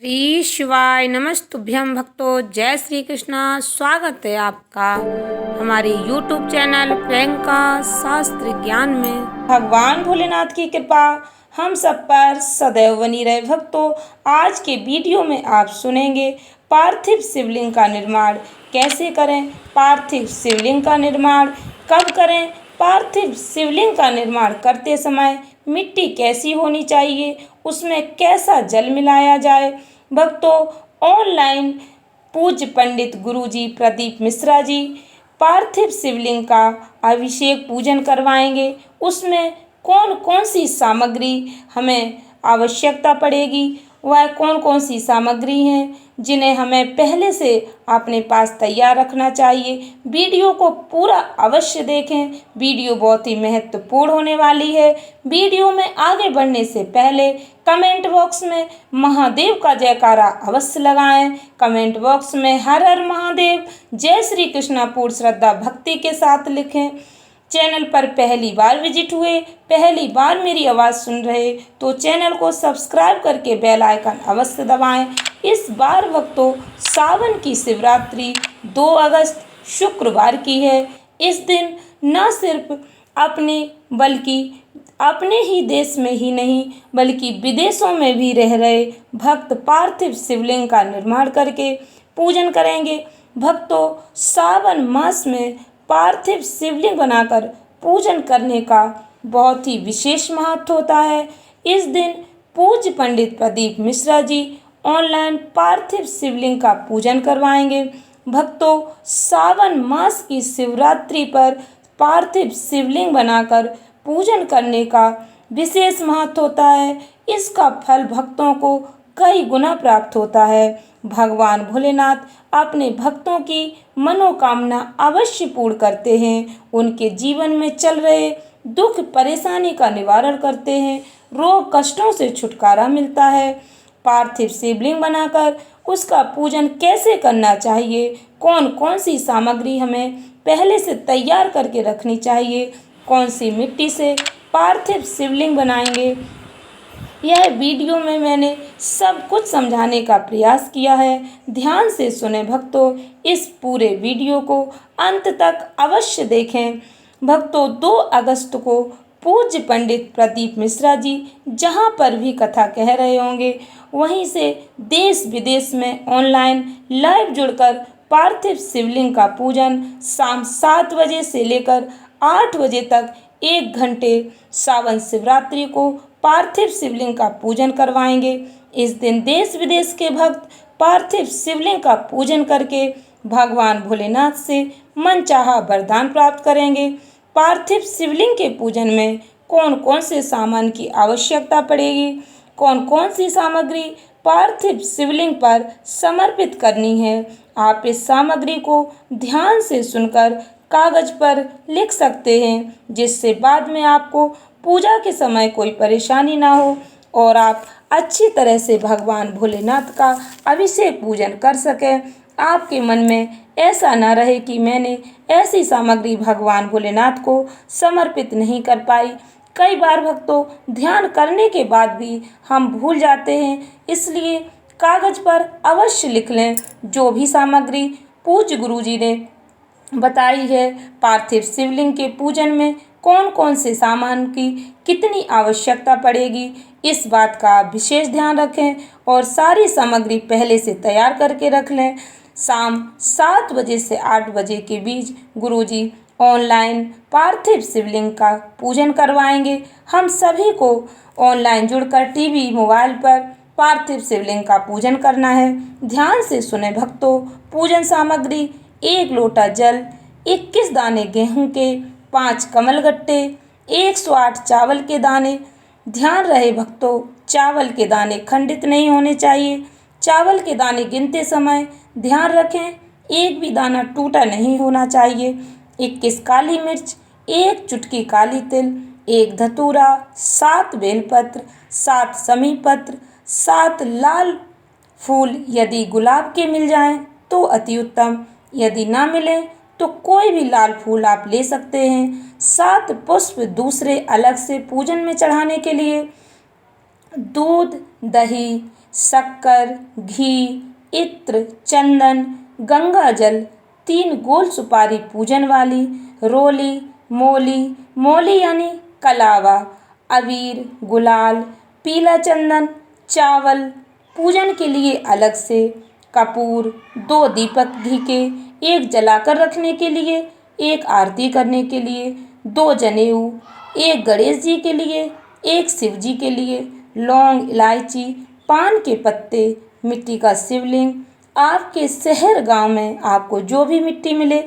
श्री शिवाय नमस्तुभ्यं भक्तों। जय श्री कृष्णा। स्वागत है आपका हमारे YouTube चैनल प्रियंका शास्त्र ज्ञान में। भगवान भोलेनाथ की कृपा हम सब पर सदैव बनी रहे। भक्तों, आज के वीडियो में आप सुनेंगे पार्थिव शिवलिंग का निर्माण कैसे करें, पार्थिव शिवलिंग का निर्माण कब करें, पार्थिव शिवलिंग का निर्माण करते समय मिट्टी कैसी होनी चाहिए, उसमें कैसा जल मिलाया जाए। भक्तों, ऑनलाइन पूज्य पंडित गुरुजी प्रदीप मिश्रा जी पार्थिव शिवलिंग का अभिषेक पूजन करवाएंगे। उसमें कौन कौन सी सामग्री हमें आवश्यकता पड़ेगी, वह कौन कौन सी सामग्री हैं जिन्हें हमें पहले से अपने पास तैयार रखना चाहिए। वीडियो को पूरा अवश्य देखें, वीडियो बहुत ही महत्वपूर्ण होने वाली है। वीडियो में आगे बढ़ने से पहले कमेंट बॉक्स में महादेव का जयकारा अवश्य लगाएं। कमेंट बॉक्स में हर हर महादेव, जय श्री कृष्णा पूर्ण श्रद्धा भक्ति के साथ लिखें। चैनल पर पहली बार विजिट हुए, पहली बार मेरी आवाज़ सुन रहे तो चैनल को सब्सक्राइब करके बेल आइकन अवश्य दबाएं। इस बार भक्तों, सावन की शिवरात्रि 2 अगस्त शुक्रवार की है। इस दिन न सिर्फ अपने ही देश में ही नहीं बल्कि विदेशों में भी रह रहे भक्त पार्थिव शिवलिंग का निर्माण करके पूजन करेंगे। भक्तों, सावन मास में पार्थिव शिवलिंग बनाकर पूजन करने का बहुत ही विशेष महत्व होता है। इस दिन पूज्य पंडित प्रदीप मिश्रा जी ऑनलाइन पार्थिव शिवलिंग का पूजन करवाएंगे। भक्तों, सावन मास की शिवरात्रि पर पार्थिव शिवलिंग बनाकर पूजन करने का विशेष महत्व होता है। इसका फल भक्तों को कई गुना प्राप्त होता है। भगवान भोलेनाथ अपने भक्तों की मनोकामना अवश्य पूर्ण करते हैं। उनके जीवन में चल रहे दुख परेशानी का निवारण करते हैं, रोग कष्टों से छुटकारा मिलता है। पार्थिव शिवलिंग बनाकर उसका पूजन कैसे करना चाहिए, कौन कौन सी सामग्री हमें पहले से तैयार करके रखनी चाहिए, कौन सी मिट्टी से पार्थिव शिवलिंग बनाएंगे, यह वीडियो में मैंने सब कुछ समझाने का प्रयास किया है। ध्यान से सुने भक्तों, इस पूरे वीडियो को अंत तक अवश्य देखें। भक्तों, 2 अगस्त को पूज्य पंडित प्रदीप मिश्रा जी जहां पर भी कथा कह रहे होंगे वहीं से देश विदेश में ऑनलाइन लाइव जुड़कर पार्थिव शिवलिंग का पूजन शाम 7 बजे से लेकर 8 बजे तक 1 घंटे सावन शिवरात्रि को पार्थिव शिवलिंग का पूजन करवाएंगे। इस दिन देश विदेश के भक्त पार्थिव शिवलिंग का पूजन करके भगवान भोलेनाथ से मनचाहा वरदान प्राप्त करेंगे। पार्थिव शिवलिंग के पूजन में कौन कौन से सामान की आवश्यकता पड़ेगी, कौन कौन सी सामग्री पार्थिव शिवलिंग पर समर्पित करनी है, आप इस सामग्री को ध्यान से सुनकर कागज पर लिख सकते हैं, जिससे बाद में आपको पूजा के समय कोई परेशानी ना हो और आप अच्छी तरह से भगवान भोलेनाथ का अभिषेक पूजन कर सकें। आपके मन में ऐसा ना रहे कि मैंने ऐसी सामग्री भगवान भोलेनाथ को समर्पित नहीं कर पाई। कई बार भक्तों, ध्यान करने के बाद भी हम भूल जाते हैं, इसलिए कागज पर अवश्य लिख लें जो भी सामग्री पूज्य गुरुजी ने बताई है। पार्थिव शिवलिंग के पूजन में कौन कौन से सामान की कितनी आवश्यकता पड़ेगी, इस बात का विशेष ध्यान रखें और सारी सामग्री पहले से तैयार करके रख लें। शाम 7 बजे से 8 बजे के बीच गुरुजी ऑनलाइन पार्थिव शिवलिंग का पूजन करवाएंगे। हम सभी को ऑनलाइन जुड़कर टीवी मोबाइल पर पार्थिव शिवलिंग का पूजन करना है। ध्यान से सुने भक्तों, पूजन सामग्री 1 लोटा जल, 21 दाने गेहूं के, 5 कमलगट्टे, 108 चावल के दाने। ध्यान रहे भक्तों, चावल के दाने खंडित नहीं होने चाहिए। चावल के दाने गिनते समय ध्यान रखें एक भी दाना टूटा नहीं होना चाहिए। 21 काली मिर्च, 1 चुटकी काली तिल, 1 धतूरा, 7 बेलपत्र, 7 समी पत्र, 7 लाल फूल यदि गुलाब के मिल जाएं तो अति उत्तम, यदि ना मिले तो कोई भी लाल फूल आप ले सकते हैं। 7 पुष्प दूसरे अलग से पूजन में चढ़ाने के लिए दूध, दही, शक्कर, घी, इत्र, चंदन, गंगा जल, 3 गोल सुपारी पूजन वाली, रोली, मोली, मोली यानी कलावा, अबीर, गुलाल, पीला चंदन, चावल, पूजन के लिए अलग से, कपूर, 2 दीपक घी के, 1 जलाकर रखने के लिए, 1 आरती करने के लिए, 2 जनेऊ, 1 गणेश जी के लिए, 1 शिव जी के लिए, लौंग, इलायची, पान के पत्ते, मिट्टी का शिवलिंग। आपके शहर गांव में आपको जो भी मिट्टी मिले,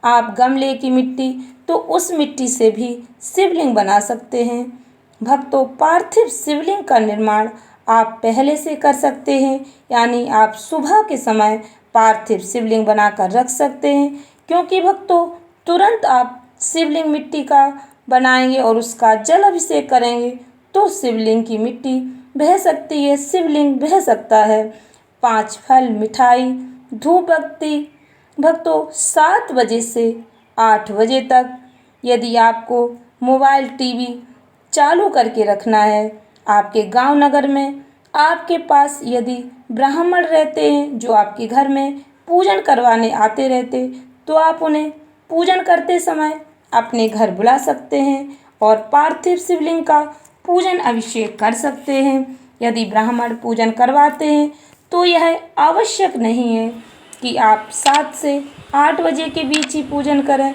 आप गमले की मिट्टी तो उस मिट्टी से भी शिवलिंग बना सकते हैं। भक्तों, पार्थिव शिवलिंग का निर्माण आप पहले से कर सकते हैं, यानी आप सुबह के समय पार्थिव शिवलिंग बनाकर रख सकते हैं, क्योंकि भक्तों तुरंत आप शिवलिंग मिट्टी का बनाएंगे और उसका जल अभिषेक करेंगे तो शिवलिंग की मिट्टी बह सकती है, शिवलिंग बह सकता है। 5 फल, मिठाई, धूप बत्ती। भक्तों, 7 बजे से 8 बजे तक यदि आपको मोबाइल टीवी चालू करके रखना है, आपके गांव नगर में आपके पास यदि ब्राह्मण रहते हैं जो आपके घर में पूजन करवाने आते रहते, तो आप उन्हें पूजन करते समय अपने घर बुला सकते हैं और पार्थिव शिवलिंग का पूजन अभिषेक कर सकते हैं। यदि ब्राह्मण पूजन करवाते हैं तो यह आवश्यक नहीं है कि आप 7 से 8 बजे के बीच ही पूजन करें।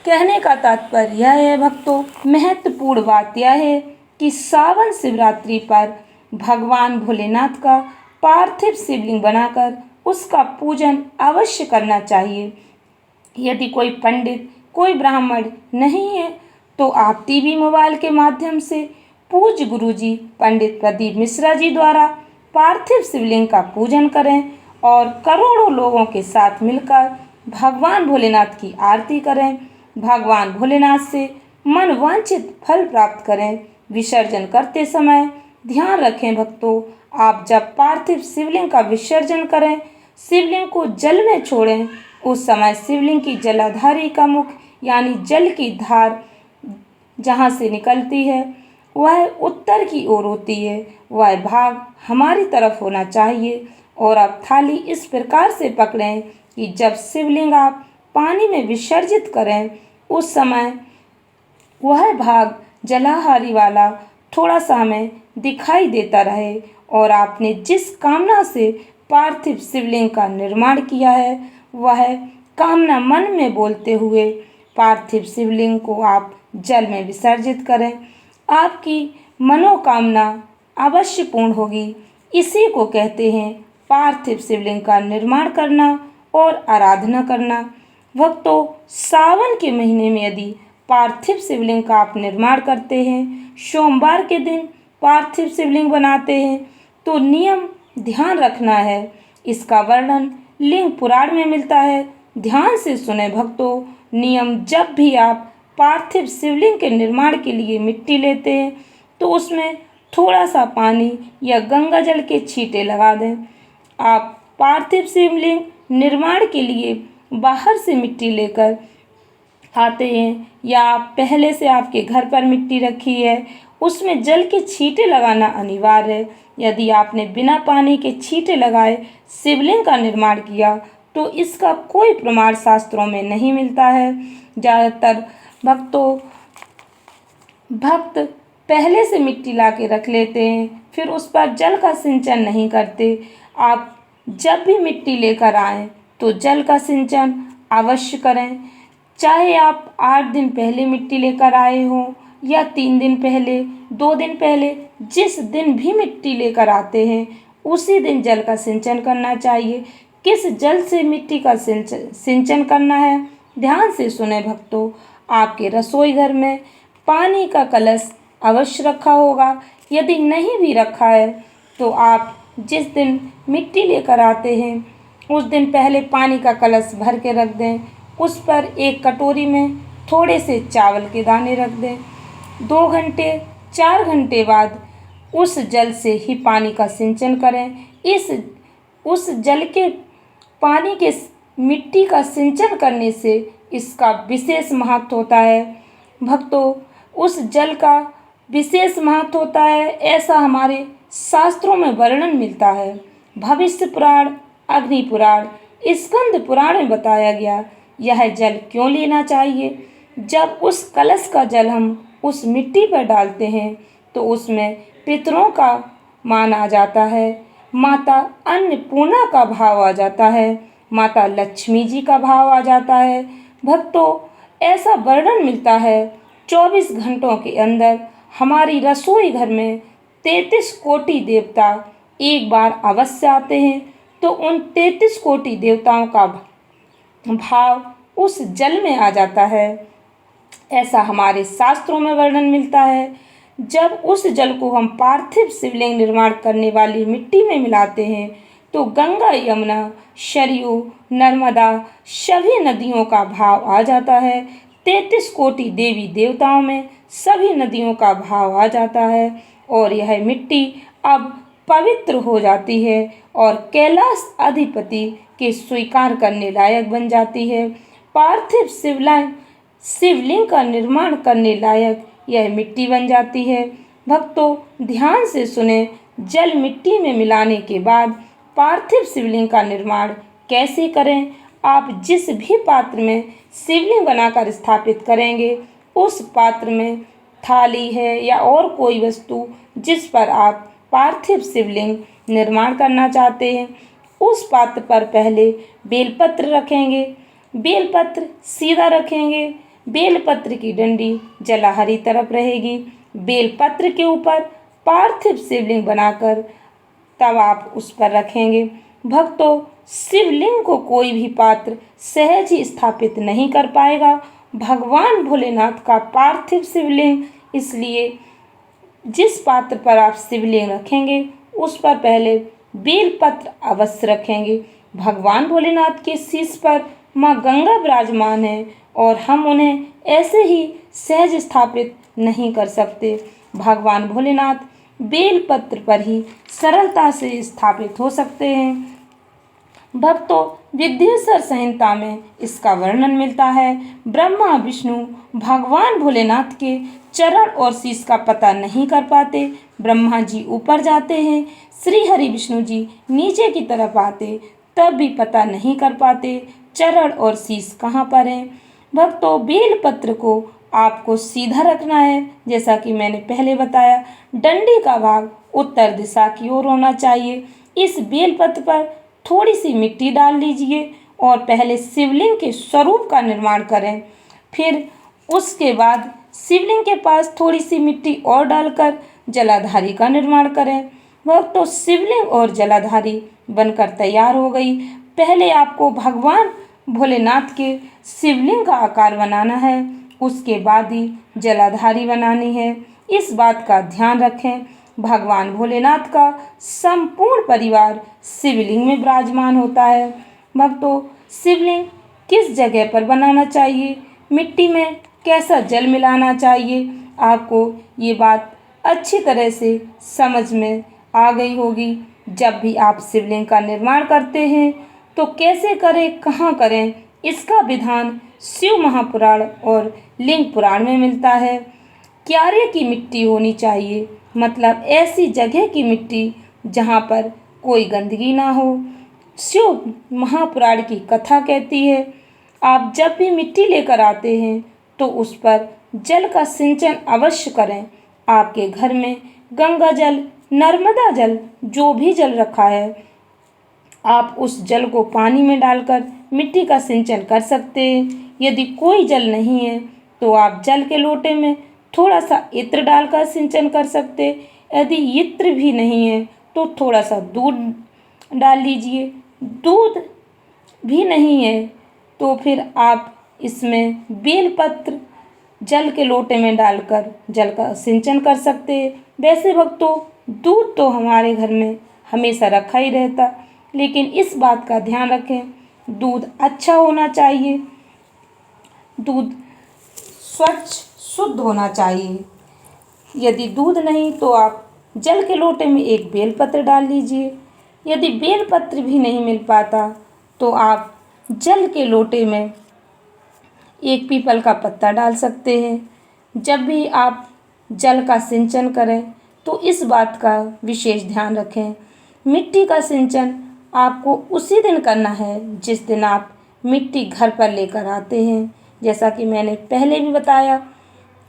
कहने का तात्पर्य यह है भक्तों, महत्वपूर्ण बात यह है कि सावन शिवरात्रि पर भगवान भोलेनाथ का पार्थिव शिवलिंग बनाकर उसका पूजन अवश्य करना चाहिए। यदि कोई पंडित, कोई ब्राह्मण नहीं है तो आप टीवी मोबाइल के माध्यम से पूज्य गुरुजी पंडित प्रदीप मिश्रा जी द्वारा पार्थिव शिवलिंग का पूजन करें और करोड़ों लोगों के साथ मिलकर भगवान भोलेनाथ की आरती करें। भगवान भोलेनाथ से मनवांछित फल प्राप्त करें। विसर्जन करते समय ध्यान रखें भक्तों, आप जब पार्थिव शिवलिंग का विसर्जन करें, शिवलिंग को जल में छोड़ें, उस समय शिवलिंग की जलाधारी का मुख यानी जल की धार जहाँ से निकलती है वह उत्तर की ओर होती है, वह भाग हमारी तरफ होना चाहिए। और अब थाली इस प्रकार से पकड़ें कि जब शिवलिंग आप पानी में विसर्जित करें उस समय वह भाग जलाहारी वाला थोड़ा सा हमें दिखाई देता रहे और आपने जिस कामना से पार्थिव शिवलिंग का निर्माण किया है वह कामना मन में बोलते हुए पार्थिव शिवलिंग को आप जल में विसर्जित करें। आपकी मनोकामना अवश्य पूर्ण होगी। इसी को कहते हैं पार्थिव शिवलिंग का निर्माण करना और आराधना करना। भक्तों, सावन के महीने में यदि पार्थिव शिवलिंग का आप निर्माण करते हैं, सोमवार के दिन पार्थिव शिवलिंग बनाते हैं, तो नियम ध्यान रखना है। इसका वर्णन लिंग पुराण में मिलता है। ध्यान से सुने भक्तों, नियम, जब भी आप पार्थिव शिवलिंग के निर्माण के लिए मिट्टी लेते हैं तो उसमें थोड़ा सा पानी या गंगा जल के छींटे लगा दें। आप पार्थिव शिवलिंग निर्माण के लिए बाहर से मिट्टी लेकर आते हैं या आप पहले से आपके घर पर मिट्टी रखी है, उसमें जल के छींटे लगाना अनिवार्य है। यदि आपने बिना पानी के छींटे लगाए शिवलिंग का निर्माण किया तो इसका कोई प्रमाण शास्त्रों में नहीं मिलता है। ज़्यादातर भक्त पहले से मिट्टी ला के रख लेते हैं, फिर उस पर जल का सिंचन नहीं करते। आप जब भी मिट्टी लेकर आएँ तो जल का सिंचन अवश्य करें। चाहे आप 8 दिन पहले मिट्टी लेकर आए हों या 3 दिन पहले, 2 दिन पहले, जिस दिन भी मिट्टी लेकर आते हैं उसी दिन जल का सिंचन करना चाहिए। किस जल से मिट्टी का सिंचन करना है, ध्यान से सुने भक्तों। आपके रसोई घर में पानी का कलश अवश्य रखा होगा। यदि नहीं भी रखा है तो आप जिस दिन मिट्टी लेकर आते हैं उस दिन पहले पानी का कलश भर के रख दें। उस पर एक कटोरी में थोड़े से चावल के दाने रख दें। 2 घंटे 4 घंटे बाद उस जल से ही पानी का सिंचन करें। उस जल के पानी के मिट्टी का सिंचन करने से इसका विशेष महत्व होता है। भक्तों, उस जल का विशेष महत्व होता है, ऐसा हमारे शास्त्रों में वर्णन मिलता है। भविष्य पुराण, अग्नि पुराण, स्कंद पुराण में बताया गया यह जल क्यों लेना चाहिए। जब उस कलश का जल हम उस मिट्टी पर डालते हैं तो उसमें पितरों का मान आ जाता है, माता अन्नपूर्णा का भाव आ जाता है, माता लक्ष्मी जी का भाव आ जाता है। भक्तों, ऐसा वर्णन मिलता है 24 घंटों के अंदर हमारी रसोई घर में 33 कोटि देवता एक बार अवश्य आते हैं, तो उन 33 कोटि देवताओं का भाव उस जल में आ जाता है। ऐसा हमारे शास्त्रों में वर्णन मिलता है। जब उस जल को हम पार्थिव शिवलिंग निर्माण करने वाली मिट्टी में मिलाते हैं तो गंगा, यमुना, सरयू, नर्मदा सभी नदियों का भाव आ जाता है। 33 कोटि देवी देवताओं में सभी नदियों का भाव आ जाता है और यह मिट्टी अब पवित्र हो जाती है और कैलाश अधिपति के स्वीकार करने लायक बन जाती है। पार्थिव शिवलिंग का निर्माण करने लायक यह मिट्टी बन जाती है। भक्तों, ध्यान से सुने, जल मिट्टी में मिलाने के बाद पार्थिव शिवलिंग का निर्माण कैसे करें। आप जिस भी पात्र में शिवलिंग बनाकर स्थापित करेंगे उस पात्र में थाली है या और कोई वस्तु जिस पर आप पार्थिव शिवलिंग निर्माण करना चाहते हैं, उस पात्र पर पहले बेलपत्र रखेंगे। बेलपत्र सीधा रखेंगे, बेलपत्र की डंडी जलाहरी तरफ रहेगी। बेलपत्र के ऊपर पार्थिव शिवलिंग बनाकर तब आप उस पर रखेंगे। भक्तों, शिवलिंग को कोई भी पात्र सहज ही स्थापित नहीं कर पाएगा। भगवान भोलेनाथ का पार्थिव शिवलिंग, इसलिए जिस पात्र पर आप शिवलिंग रखेंगे उस पर पहले बेलपत्र अवश्य रखेंगे। भगवान भोलेनाथ के शीश पर माँ गंगा विराजमान है और हम उन्हें ऐसे ही सहज स्थापित नहीं कर सकते। भगवान भोलेनाथ बेलपत्र पर ही सरलता से स्थापित हो सकते हैं। भक्तों, विद्येश्वर संहिता में इसका वर्णन मिलता है। ब्रह्मा विष्णु भगवान भोलेनाथ के चरण और शीश का पता नहीं कर पाते। ब्रह्मा जी ऊपर जाते हैं, श्री हरि विष्णु जी नीचे की तरफ आते, तब भी पता नहीं कर पाते चरण और शीश कहाँ पर हैं। भक्तों, बेलपत्र को आपको सीधा रखना है, जैसा कि मैंने पहले बताया। डंडी का भाग उत्तर दिशा की ओर होना चाहिए। इस बेलपत्र पर थोड़ी सी मिट्टी डाल लीजिए और पहले शिवलिंग के स्वरूप का निर्माण करें। फिर उसके बाद शिवलिंग के पास थोड़ी सी मिट्टी और डालकर जलाधारी का निर्माण करें। भक्तों, शिवलिंग और जलाधारी बनकर तैयार हो गई। पहले आपको भगवान भोलेनाथ के शिवलिंग का आकार बनाना है, उसके बाद ही जलाधारी बनानी है। इस बात का ध्यान रखें। भगवान भोलेनाथ का संपूर्ण परिवार शिवलिंग में विराजमान होता है। भक्तों, शिवलिंग किस जगह पर बनाना चाहिए, मिट्टी में कैसा जल मिलाना चाहिए, आपको ये बात अच्छी तरह से समझ में आ गई होगी। जब भी आप शिवलिंग का निर्माण करते हैं तो कैसे करें, कहाँ करें, इसका विधान शिव महापुराण और लिंग पुराण में मिलता है। क्यारे की मिट्टी होनी चाहिए, मतलब ऐसी जगह की मिट्टी जहाँ पर कोई गंदगी ना हो। शिव महापुराण की कथा कहती है, आप जब भी मिट्टी लेकर आते हैं तो उस पर जल का सिंचन अवश्य करें। आपके घर में गंगा जल, नर्मदा जल, जो भी जल रखा है, आप उस जल को पानी में डालकर मिट्टी का सिंचन कर सकते हैं। यदि कोई जल नहीं है तो आप जल के लोटे में थोड़ा सा इत्र डालकर सिंचन कर सकते। यदि इत्र भी नहीं है तो थोड़ा सा दूध डाल लीजिए। दूध भी नहीं है तो फिर आप इसमें बेलपत्र जल के लोटे में डालकर जल का सिंचन कर सकते हैं। वैसे भक्तों, दूध तो हमारे घर में हमेशा रखा ही रहता, लेकिन इस बात का ध्यान रखें, दूध अच्छा होना चाहिए, दूध स्वच्छ शुद्ध होना चाहिए। यदि दूध नहीं तो आप जल के लोटे में एक बेलपत्र डाल लीजिए। यदि बेलपत्र भी नहीं मिल पाता तो आप जल के लोटे में एक पीपल का पत्ता डाल सकते हैं। जब भी आप जल का सिंचन करें तो इस बात का विशेष ध्यान रखें। मिट्टी का सिंचन आपको उसी दिन करना है जिस दिन आप मिट्टी घर पर लेकर आते हैं। जैसा कि मैंने पहले भी बताया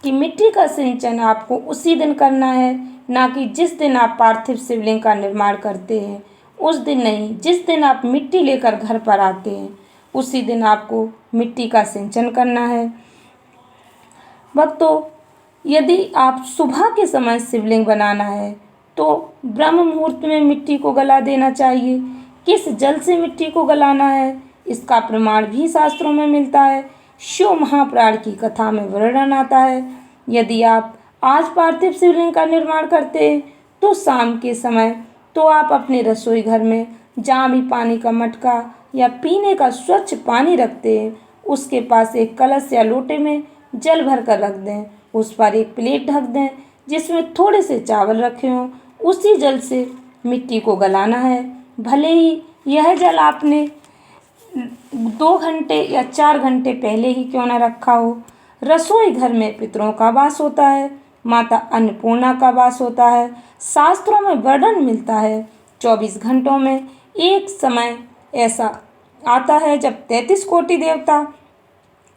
कि मिट्टी का सिंचन आपको उसी दिन करना है, ना कि जिस दिन आप पार्थिव शिवलिंग का निर्माण करते हैं उस दिन नहीं। जिस दिन आप मिट्टी लेकर घर पर आते हैं उसी दिन आपको मिट्टी का सिंचन करना है। भक्तों, यदि आप सुबह के समय शिवलिंग बनाना है तो ब्रह्म मुहूर्त में मिट्टी को गला देना चाहिए। किस जल से मिट्टी को गलाना है इसका प्रमाण भी शास्त्रों में मिलता है। शिव महापुराण की कथा में वर्णन आता है। यदि आप आज पार्थिव शिवलिंग का निर्माण करते हैं तो शाम के समय तो आप अपने रसोई घर में जहाँ भी पानी का मटका या पीने का स्वच्छ पानी रखते हैं उसके पास एक कलश या लोटे में जल भर कर रख दें। उस पर एक प्लेट ढक दें जिसमें थोड़े से चावल रखे हों। उसी जल से मिट्टी को गलाना है। भले ही यह जल आपने 2 घंटे या 4 घंटे पहले ही क्यों न रखा हो। रसोई घर में पितरों का वास होता है, माता अन्नपूर्णा का वास होता है। शास्त्रों में वर्णन मिलता है 24 घंटों में एक समय ऐसा आता है जब 33 कोटि देवता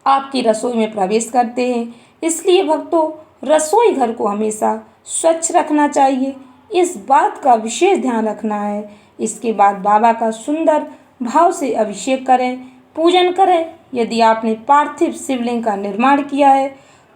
आपकी रसोई में प्रवेश करते हैं। इसलिए भक्तों, रसोई घर को हमेशा स्वच्छ रखना चाहिए। इस बात का विशेष ध्यान रखना है। इसके बाद बाबा का सुंदर भाव से अभिषेक करें, पूजन करें। यदि आपने पार्थिव शिवलिंग का निर्माण किया है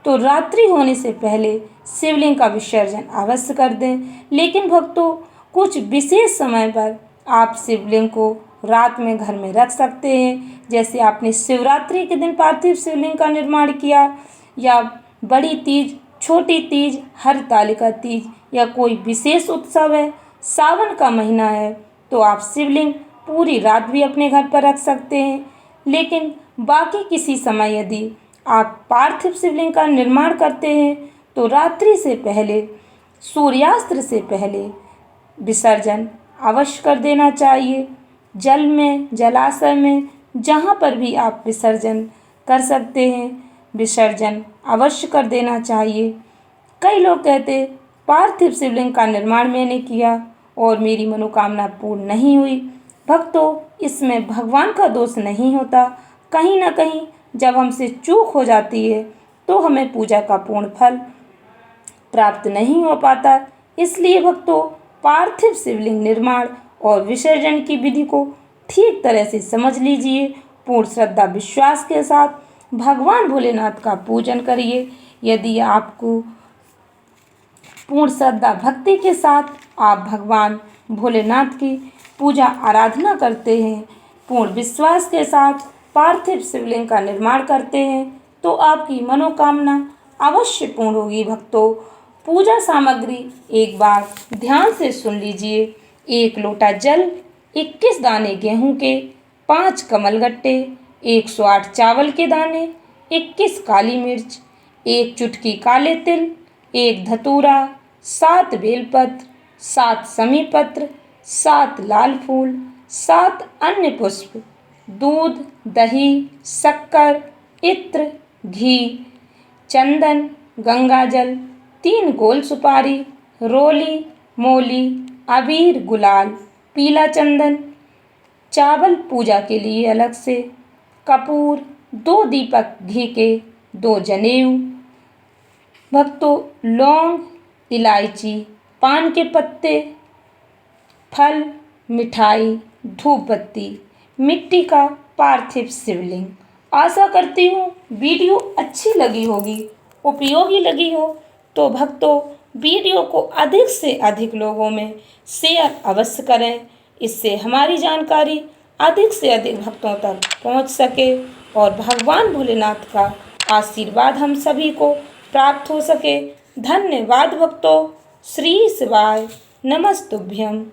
तो रात्रि होने से पहले शिवलिंग का विसर्जन अवश्य कर दें। लेकिन भक्तों, कुछ विशेष समय पर आप शिवलिंग को रात में घर में रख सकते हैं। जैसे आपने शिवरात्रि के दिन पार्थिव शिवलिंग का निर्माण किया, या बड़ी तीज, छोटी तीज, हरतालिका तीज, या कोई विशेष उत्सव है, सावन का महीना है, तो आप शिवलिंग पूरी रात भी अपने घर पर रख सकते हैं। लेकिन बाकी किसी समय यदि आप पार्थिव शिवलिंग का निर्माण करते हैं तो रात्रि से पहले, सूर्यास्त से पहले विसर्जन अवश्य कर देना चाहिए। जल में, जलाशय में, जहाँ पर भी आप विसर्जन कर सकते हैं विसर्जन अवश्य कर देना चाहिए। कई लोग कहते पार्थिव शिवलिंग का निर्माण मैंने किया और मेरी मनोकामना पूर्ण नहीं हुई। भक्तों, इसमें भगवान का दोष नहीं होता। कहीं ना कहीं जब हमसे चूक हो जाती है तो हमें पूजा का पूर्ण फल प्राप्त नहीं हो पाता। इसलिए भक्तों, पार्थिव शिवलिंग निर्माण और विसर्जन की विधि को ठीक तरह से समझ लीजिए। पूर्ण श्रद्धा विश्वास के साथ भगवान भोलेनाथ का पूजन करिए। यदि आपको पूर्ण श्रद्धा भक्ति के साथ आप भगवान भोलेनाथ की पूजा आराधना करते हैं, पूर्ण विश्वास के साथ पार्थिव शिवलिंग का निर्माण करते हैं, तो आपकी मनोकामना अवश्य पूर्ण होगी। भक्तों, पूजा सामग्री एक बार ध्यान से सुन लीजिए। 1 लोटा जल, 21 दाने गेहूं के, 5 कमलगट्टे, 108 चावल के दाने, 21 काली मिर्च, 1 चुटकी काले तिल, 1 धतूरा, 7 बेलपत्र, 7 समी पत्र, 7 लाल फूल, 7 अन्य पुष्प, दूध, दही, शक्कर, इत्र, घी, चंदन, गंगाजल, 3 गोल सुपारी, रोली, मोली, अबीर, गुलाल, पीला चंदन, चावल पूजा के लिए अलग से, कपूर, 2 दीपक घी के, 2 जनेऊ। भक्तों, लौंग, इलायची, पान के पत्ते, फल, मिठाई, धूप बत्ती, मिट्टी का पार्थिव शिवलिंग। आशा करती हूँ वीडियो अच्छी लगी होगी, उपयोगी लगी हो। तो भक्तों, वीडियो को अधिक से अधिक लोगों में शेयर अवश्य करें। इससे हमारी जानकारी अधिक से अधिक भक्तों तक पहुंच सके और भगवान भोलेनाथ का आशीर्वाद हम सभी को प्राप्त हो सके। धन्यवाद भक्तों। श्री शिवाय नमस्तुभ्यम।